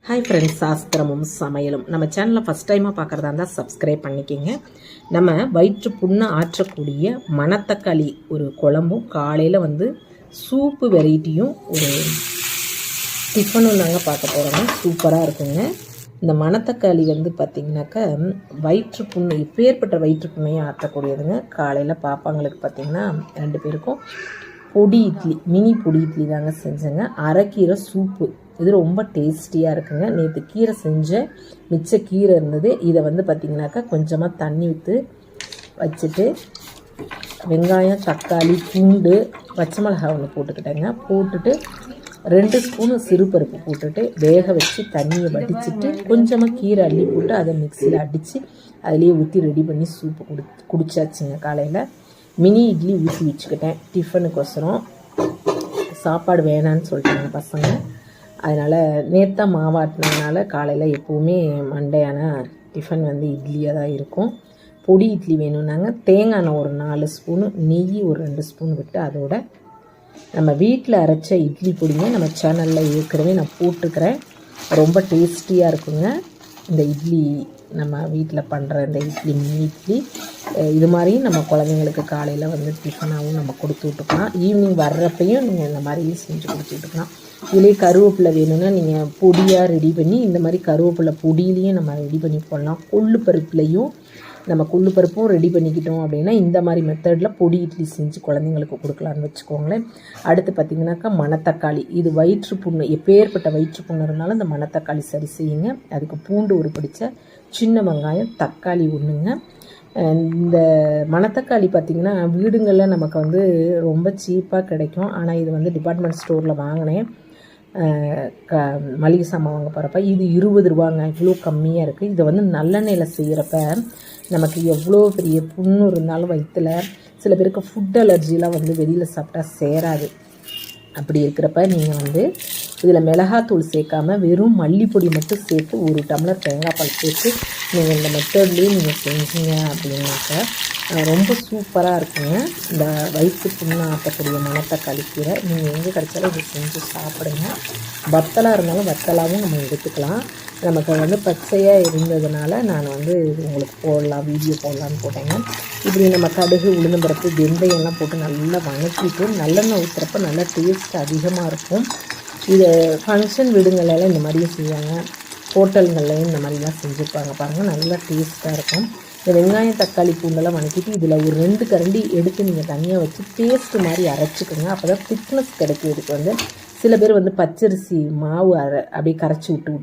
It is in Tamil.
ஹாய் ஃப்ரெண்ட்ஸ், சாஸ்திரமும் சமையலும் நம்ம சேனலில் ஃபஸ்ட் டைமாக பார்க்குறதா இருந்தால் சப்ஸ்கிரைப் பண்ணிக்கோங்க. நம்ம வயிற்று புண்ணை ஆற்றக்கூடிய மணத்தக்காளி ஒரு குழம்பும் காலையில் சூப்பு வெரைட்டியும் ஒரு டிஃபனும் நாங்கள் பார்க்க போகிறோங்க. சூப்பராக இருக்குங்க. இந்த மணத்தக்காளி பார்த்திங்கனாக்கா வயிற்று புண்ணு எப்பேற்பட்ட வயிற்று புண்ணையும் ஆற்றக்கூடியதுங்க. காலையில் பாப்பாங்களுக்கு பார்த்திங்கன்னா 2 பேருக்கும் பொடி இட்லி, மினி பொடி இட்லி தாங்க செஞ்சேங்க. அரைக்கீரை சூப்பு, இது ரொம்ப டேஸ்டியாக இருக்குங்க. நேற்று கீரை செஞ்சேன், மிச்ச கீரை இருந்தது. இதை பார்த்திங்கனாக்கா கொஞ்சமாக தண்ணி ஊற்றி வச்சுட்டு வெங்காயம், தக்காளி, பூண்டு, பச்சை மிளகாய் ஒன்று போட்டுக்கிட்டேங்க. போட்டுட்டு 2 ஸ்பூனு சிறுபருப்பு போட்டுட்டு வேக வச்சு தண்ணியை வடிச்சிட்டு கொஞ்சமாக கீரை அள்ளி போட்டு அதை மிக்சியில் அடித்து அதிலேயே ஊற்றி ரெடி பண்ணி சூப்பு குடிச்சாச்சுங்க. காலையில் மினி இட்லி ஊற்றி வச்சுக்கிட்டேன் டிஃபனுக்கோசரம். சாப்பாடு வேணான்னு சொல்லிட்டாங்க பசங்க. அதனால் நேற்று மாவாட்டினதுனால காலையில் எப்போவுமே மண்டையான டிஃபன் இட்லியாக தான் இருக்கும். பொடி இட்லி வேணும்னாங்க. தேங்காய் எண்ணெய் ஒரு 4 ஸ்பூனு, நெய் ஒரு 2 ஸ்பூன் விட்டு அதோட நம்ம வீட்டில் அரைச்ச இட்லி பொடிங்க நம்ம சேனலில் ஏற்கனவே நான் போட்டுக்கிறேன். ரொம்ப டேஸ்டியாக இருக்குங்க இந்த இட்லி. நம்ம வீட்டில் பண்ணுற இந்த இட்லி, மினி இட்லி, இது மாதிரி நம்ம குழந்தைங்களுக்கு காலையில் டிஃபனாகவும் நம்ம கொடுத்து விட்டுக்கலாம். ஈவினிங் வர்றப்பையும் நீங்கள் இந்த மாதிரி செஞ்சு கொடுத்து விட்டுக்கலாம். இதுலேயே கருவேப்பிலை வேணும்னா நீங்கள் பொடியாக ரெடி பண்ணி இந்த மாதிரி கருவேப்பிலை பொடியிலையும் நம்ம ரெடி பண்ணி போடலாம். கொள்ளு பருப்புலையும் நம்ம கொள்ளு பருப்பும் ரெடி பண்ணிக்கிட்டோம் அப்படின்னா இந்த மாதிரி மெத்தடில் பொடி இட்லி செஞ்சு குழந்தைங்களுக்கு கொடுக்கலான்னு வச்சுக்கோங்களேன். அடுத்து பார்த்திங்கனாக்கா மணத்தக்காளி, இது வயிற்று புண்ணு, எப்பேற்பட்ட வயிற்று புண்ணு இருந்தாலும் இந்த மணத்தக்காளி சரி செய்யுங்க. அதுக்கு பூண்டு ஒரு பிடிச்ச, சின்ன வெங்காயம், தக்காளி ஒன்றுங்க. இந்த மணத்தக்காளி பார்த்திங்கன்னா வீடுங்களில் நமக்கு ரொம்ப சீப்பாக கிடைக்கும். ஆனால் இது டிபார்ட்மெண்ட் ஸ்டோரில் வாங்கினேன். மளிகை சாமான் வாங்க போகிறப்ப இது 20 ரூபாங்க. இவ்வளோ கம்மியாக இருக்குது. இதை நல்லெண்ணெயில் செய்கிறப்ப நமக்கு எவ்வளோ பெரிய புண்ணு இருந்தாலும் வயிற்றுல சில பேருக்கு ஃபுட் அலர்ஜிலாம் வெளியில் சாப்பிட்டா சேராது. அப்படி இருக்கிறப்ப நீங்கள் இதில் மிளகாத்தூள் சேர்க்காமல் வெறும் மல்லிப்பொடி மட்டும் சேர்த்து 1 டம்ளர் தேங்காய் பால் சேர்த்து நீங்கள் இந்த மெத்தட்லேயே நீங்கள் செஞ்சீங்க அப்படின்னாக்கா ரொம்ப சூப்பராக இருக்குங்க. இந்த வயிற்று புண்ணு ஆற்றக்கூடிய மணத்தக்காளி கீரை நீங்கள் எங்கே கிடைச்சாலும் இதை செஞ்சு சாப்பிடுங்க. வத்தலாக இருந்தாலும் வத்தலாகவும் நம்ம எடுத்துக்கலாம். நமக்கு பச்சையாக இருந்ததுனால நான் இது உங்களுக்கு போடலாம், வீடியோ போடலான்னு போட்டேங்க. இப்படி நம்ம கடுகு, உளுந்தம்பருப்பு, வெந்தயம்லாம் போட்டு நல்லா வணக்கிட்டு நல்லெண்ணெய் ஊற்றுறப்ப நல்லா டேஸ்ட் அதிகமாக இருக்கும். இதை ஃபங்க்ஷன் வீடுங்களெல்லாம் இந்த மாதிரியும் செய்வாங்க. ஹோட்டல்கள்லையும் இந்த மாதிரிலாம் செஞ்சுருப்பாங்க பாருங்கள், நல்லா டேஸ்ட்டாக இருக்கும். இந்த வெங்காயம், தக்காளி, பூண்டெல்லாம் வணக்கிட்டு இதில் ஒரு 2 கரண்டி எடுத்து நீங்கள் தனியாக வச்சு பேஸ்ட்டு மாதிரி அரைச்சிக்கோங்க. அப்போ தான் திக்னஸ் கிடைக்கும். இதுக்கு சில பேர் பச்சரிசி மாவு அப்படியே கரைச்சி விட்டு